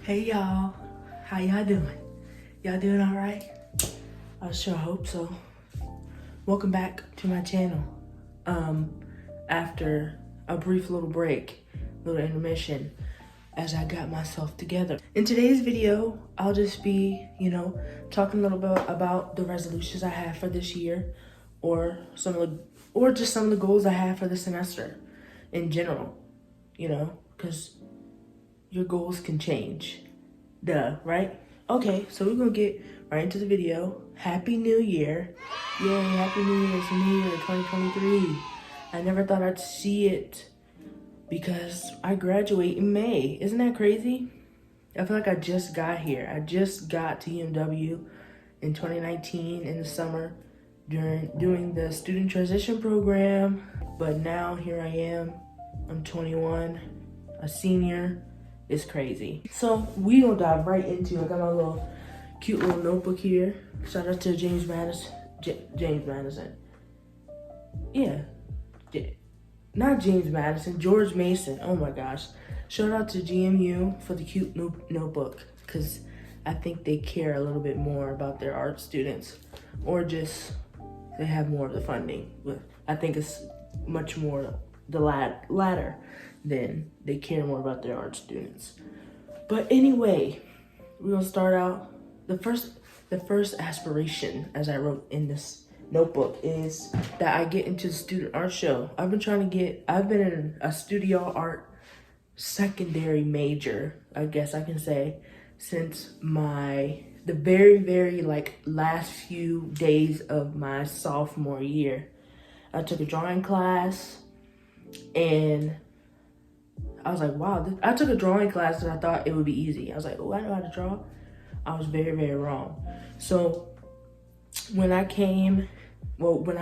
Hey y'all, how y'all doing? Y'all doing all right? I sure hope so. Welcome back to my channel. After a brief little break, little intermission, as I got myself together. In today's video, I'll just be, talking a little bit about the resolutions I have for this year, or just some of the goals I have for the semester in general, because your goals can change. Duh, right? Okay, so we're gonna get right into the video. Happy New Year. Yay, Happy New Year. It's New Year 2023. I never thought I'd see it because I graduate in May. Isn't that crazy? I feel like I just got here. I just got to UMW in 2019 in the summer doing the student transition program. But now here I am. I'm 21, a senior. It's crazy. So we gonna dive right into it. I got my little cute little notebook here. Shout out to James Madison. Yeah. Not James Madison, George Mason. Oh my gosh. Shout out to GMU for the cute notebook, because I think they care a little bit more about their art students, or just they have more of the funding. But I think it's much more the latter than they care more about their art students. But anyway, we're gonna start out. The first aspiration, as I wrote in this notebook, is that I get into the student art show. I've been in a studio art secondary major, I guess I can say, since the very, very last few days of my sophomore year. I took a drawing class and I was like, wow, I took a drawing class and I thought it would be easy. I was like, oh, I know how to draw. I was very, very wrong. So when I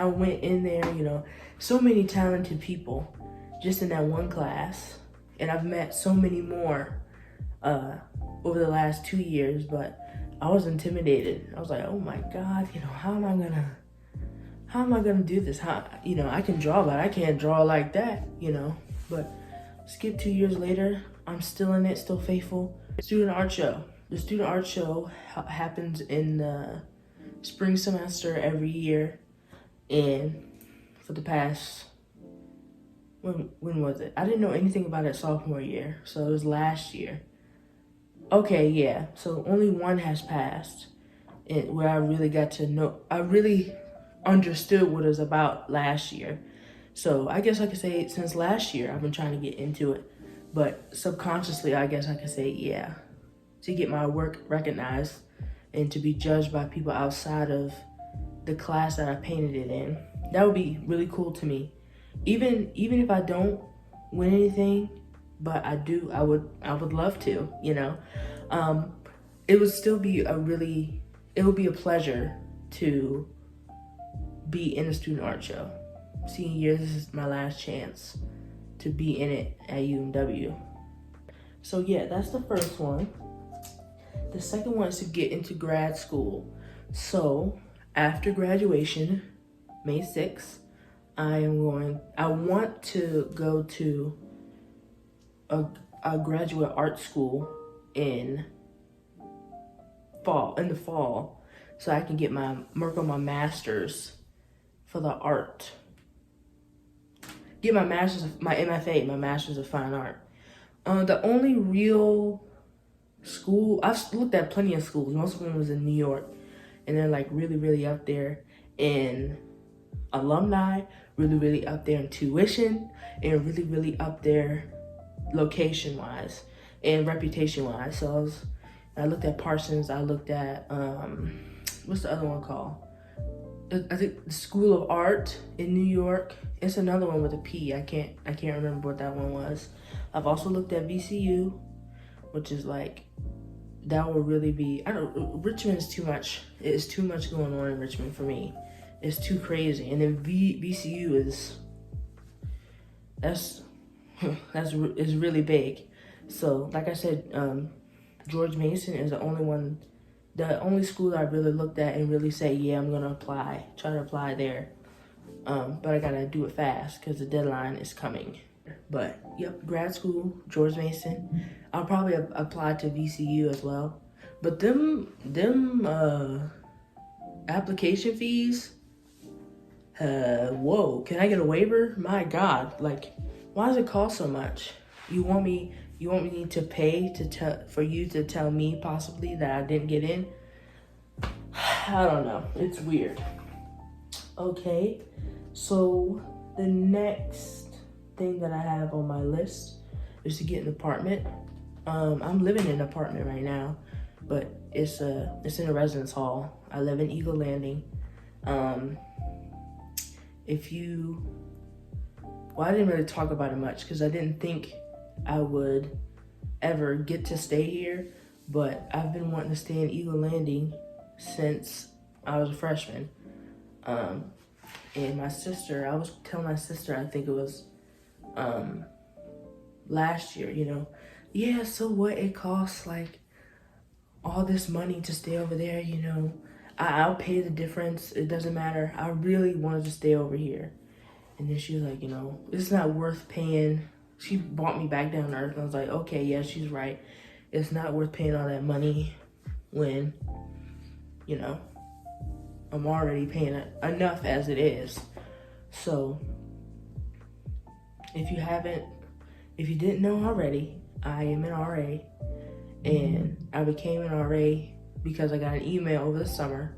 went in there, so many talented people just in that one class. And I've met so many more over the last 2 years, but I was intimidated. I was like, oh my God, how am I gonna do this? I can draw, but I can't draw like that, But skip 2 years later, I'm still in it, still faithful. Student art show. The student art show happens in the spring semester every year, and for the past, when was it? I didn't know anything about it sophomore year, so it was last year. Okay, yeah, so only one has passed, and where I really understood what it was about last year. So I guess I could say since last year I've been trying to get into it, but subconsciously I guess I could say yeah, to get my work recognized and to be judged by people outside of the class that I painted it in. That would be really cool to me. Even if I don't win anything, but I do, I would love to, It would still be it would be a pleasure to be in a student art show. Senior year, this is my last chance to be in it at UMW. So yeah, that's the first one. The second one is to get into grad school. So after graduation, May 6th, I want to go to a graduate art school in the fall, so I can work on my master's for the art. Get my master's, my MFA, my master's of fine art. The only real school, I've looked at plenty of schools. Most of them was in New York, and they're really, really up there in alumni, really, really up there in tuition, and really, really up there location-wise and reputation-wise. So I looked at Parsons. I looked at what's the other one called? I think the School of Art in New York. It's another one with a P. I can't remember what that one was. I've also looked at VCU, which is that would really be, Richmond is too much. It's too much going on in Richmond for me. It's too crazy. And then VCU is really big. So like I said, George Mason is the only school that I really looked at and really say, yeah, I'm gonna try to apply there. But I gotta do it fast because the deadline is coming. But yep, grad school, George Mason. I'll probably apply to VCU as well. But them application fees, whoa, can I get a waiver? My God, like, why does it cost so much? You want me to pay for you to tell me possibly that I didn't get in? I don't know, it's weird. Okay, so the next thing that I have on my list is to get an apartment. I'm living in an apartment right now, but it's in a residence hall. I live in Eagle Landing. I didn't really talk about it much because I didn't think I would ever get to stay here, but I've been wanting to stay in Eagle Landing since I was a freshman. And my sister, I was telling my sister, I think it was last year, yeah, so what, it costs like all this money to stay over there, I'll pay the difference, it doesn't matter, I really wanted to stay over here. And then she was like, it's not worth paying. She brought me back down to earth, and I was like, okay, yeah, she's right, it's not worth paying all that money when I'm already paying enough as it is. So if you didn't know already, I am an RA, and I became an RA because I got an email over the summer.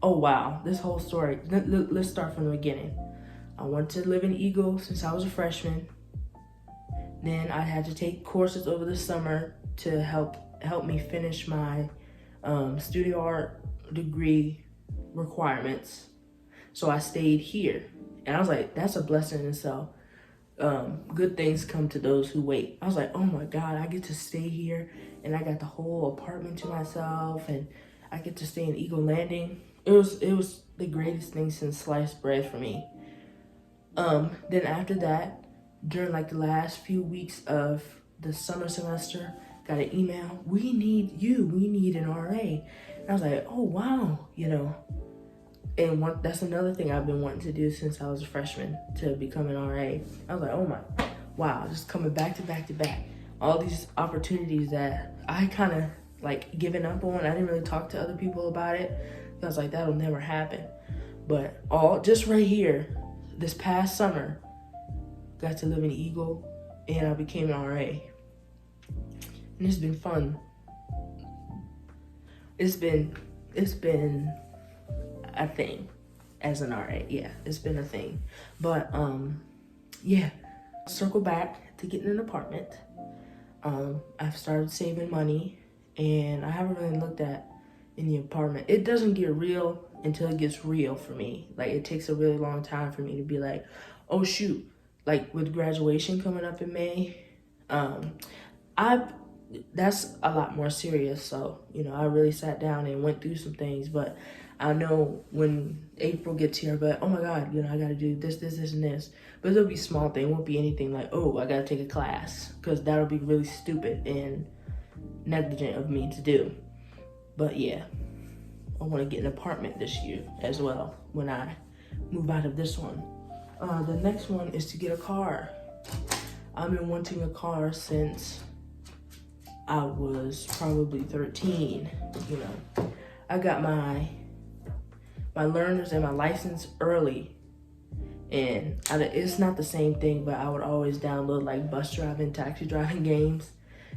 Oh wow, this whole story, let's start from the beginning. I wanted to live in Eagle since I was a freshman. Then I had to take courses over the summer to help me finish my studio art degree requirements. So I stayed here, and I was like, that's a blessing in itself. Good things come to those who wait. I was like, oh my God, I get to stay here, and I got the whole apartment to myself, and I get to stay in Eagle Landing. It was the greatest thing since sliced bread for me. Then after that, during like the last few weeks of the summer semester, got an email, we need an RA. And I was like, oh wow, and that's another thing I've been wanting to do since I was a freshman, to become an RA. I was like, oh my, wow, just coming back to back to back. All these opportunities that I kind of like given up on. I didn't really talk to other people about it. I was like, that'll never happen. But just right here, this past summer, got to live in Eagle, and I became an RA. And it's been fun. It's been a thing as an RA. Yeah, it's been a thing. But yeah, circle back to getting an apartment. I've started saving money, and I haven't really looked at any apartment. It doesn't get real until it gets real for me. Like, it takes a really long time for me to be like, oh shoot, like with graduation coming up in May, that's a lot more serious. So, I really sat down and went through some things, but I know when April gets here, but oh my God, I gotta do this, and this. But it'll be small thing. It won't be anything like, oh, I gotta take a class, because that'll be really stupid and negligent of me to do. But yeah, I want to get an apartment this year as well when I move out of this one. The next one is to get a car. I've been wanting a car since I was probably 13. I got my learners and my license early, and it's not the same thing, but I would always download like bus driving, taxi driving games,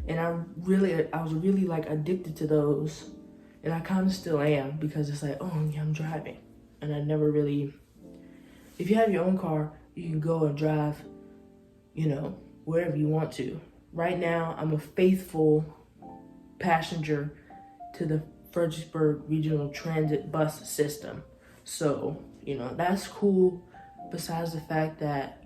and I was really like addicted to those, and I kind of still am, because it's like, oh yeah, I'm driving, and I never really. If you have your own car, you can go and drive, wherever you want to. Right now, I'm a faithful passenger to the Fredericksburg Regional Transit bus system. So, that's cool, besides the fact that,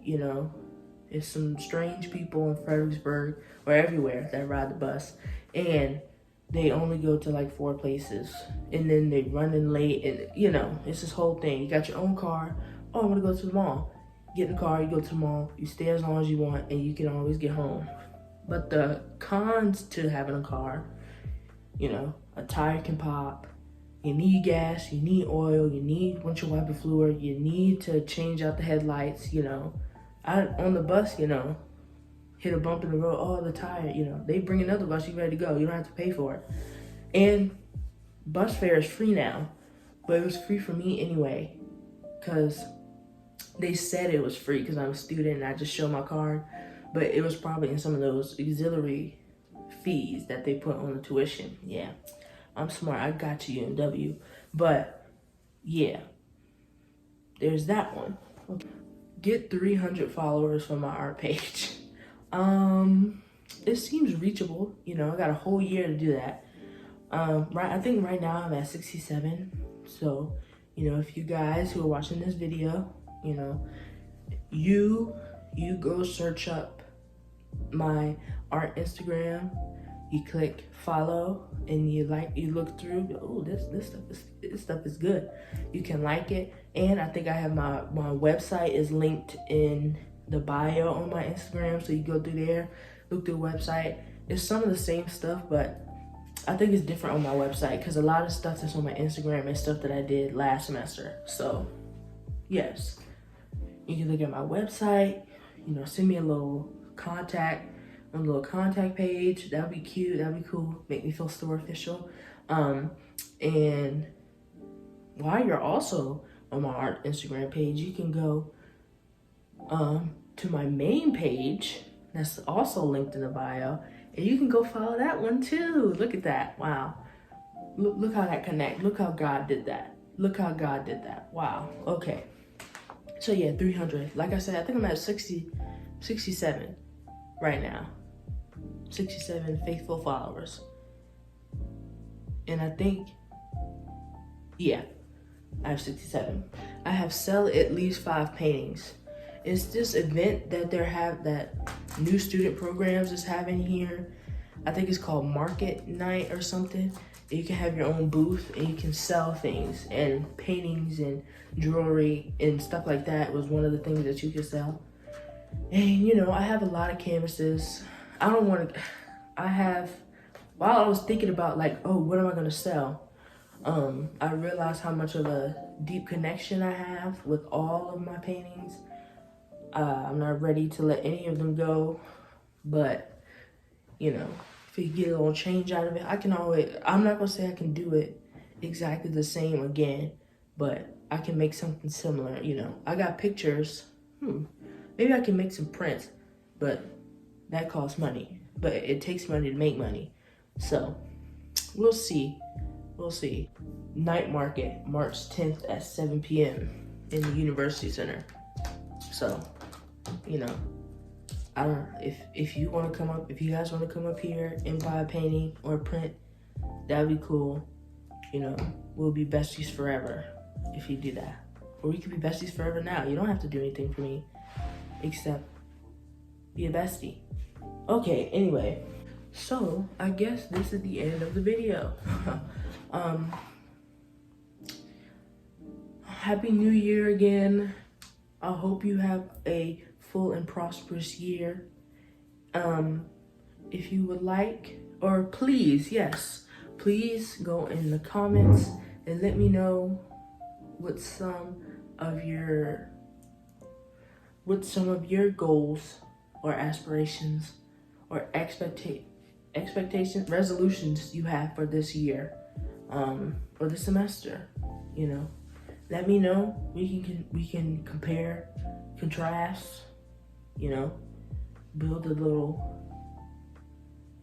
it's some strange people in Fredericksburg or everywhere that ride the bus, and they only go to like 4 places, and then they running late, and it's this whole thing. You got your own car. Oh, I want to go to the mall. Get in the car, you go to the mall, you stay as long as you want, and you can always get home. But the cons to having a car, a tire can pop, you need gas, you need oil, you need windshield wiper fluid, you need to change out the headlights, on the bus, hit a bump in the road, oh, the tire, you know, they bring another bus, you ready to go. You don't have to pay for it. And bus fare is free now, but it was free for me anyway, because they said it was free because I'm a student and I just show my card, but it was probably in some of those auxiliary fees that they put on the tuition. Yeah, I'm smart. I got you, UMW. But yeah, there's that one. Get 300 followers for my art page. It seems reachable. You know, I got a whole year to do that. I think right now I'm at 67. So, you know, if you guys who are watching this video, you know, you go search up my art Instagram, you click follow, and you look through, oh, this stuff is good. You can like it. And I think I have my website is linked in the bio on my Instagram, so you go through there, look through the website. It's some of the same stuff, but I think it's different on my website because a lot of stuff that's on my Instagram is stuff that I did last semester. So yes, you can look at my website, you know, send me a little contact page. That'd be cute, that'd be cool, make me feel store official. And while you're also on my art Instagram page, you can go to my main page that's also linked in the bio, and you can go follow that one too. Look at that. Wow. Look how that connect. Look how God did that. Look how God did that. Wow. Okay. So yeah, 300. Like I said, I think I'm at 67 right now. 67 faithful followers. And I think, yeah, I have 67. I have sell at least 5 paintings. It's this event that that new student programs is having here. I think it's called Market Night or something. You can have your own booth and you can sell things, and paintings and jewelry and stuff like that was one of the things that you could sell. And you know, I have a lot of canvases. While I was thinking about like, oh, what am I gonna sell? I realized how much of a deep connection I have with all of my paintings. I'm not ready to let any of them go, but you know, if you get a little change out of it, I'm not gonna say I can do it exactly the same again, but I can make something similar. You know, I got pictures. Maybe I can make some prints, but that costs money. But it takes money to make money. So we'll see. We'll see. Night market, March 10th at 7 p.m. in the University Center. So, you know, I don't know if you want to come up, if you guys want to come up here and buy a painting or a print, that'd be cool. You know, we'll be besties forever if you do that. Or we could be besties forever now. You don't have to do anything for me except be a bestie. Okay, anyway, so I guess this is the end of the video. Happy New Year again. I hope you have a full and prosperous year. If you would like, or please, yes, please go in the comments and let me know what some of your goals or aspirations or expectations, resolutions you have for this year, or the semester. You know, let me know. We can compare, contrast. You know, build a little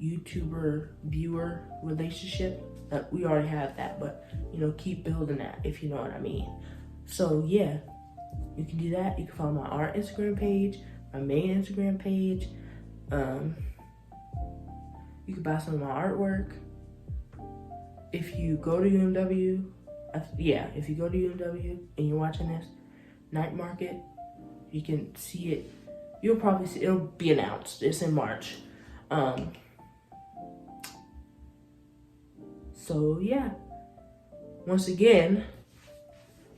YouTuber viewer relationship. We already have that, but you know, keep building that, if you know what I mean. So yeah, you can do that. You can follow my art Instagram page, my main Instagram page. You can buy some of my artwork. If you go to UMW, if you go to UMW and you're watching this, night market, you can see it. You'll probably see, it'll be announced. It's in March. So yeah, once again,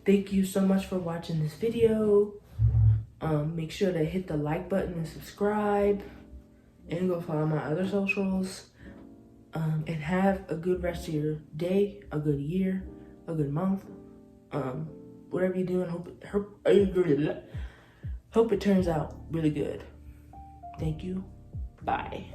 thank you so much for watching this video. Make sure to hit the like button and subscribe, and go follow my other socials. And have a good rest of your day, a good year, a good month. Whatever you're doing, hope it turns out really good. Thank you. Bye.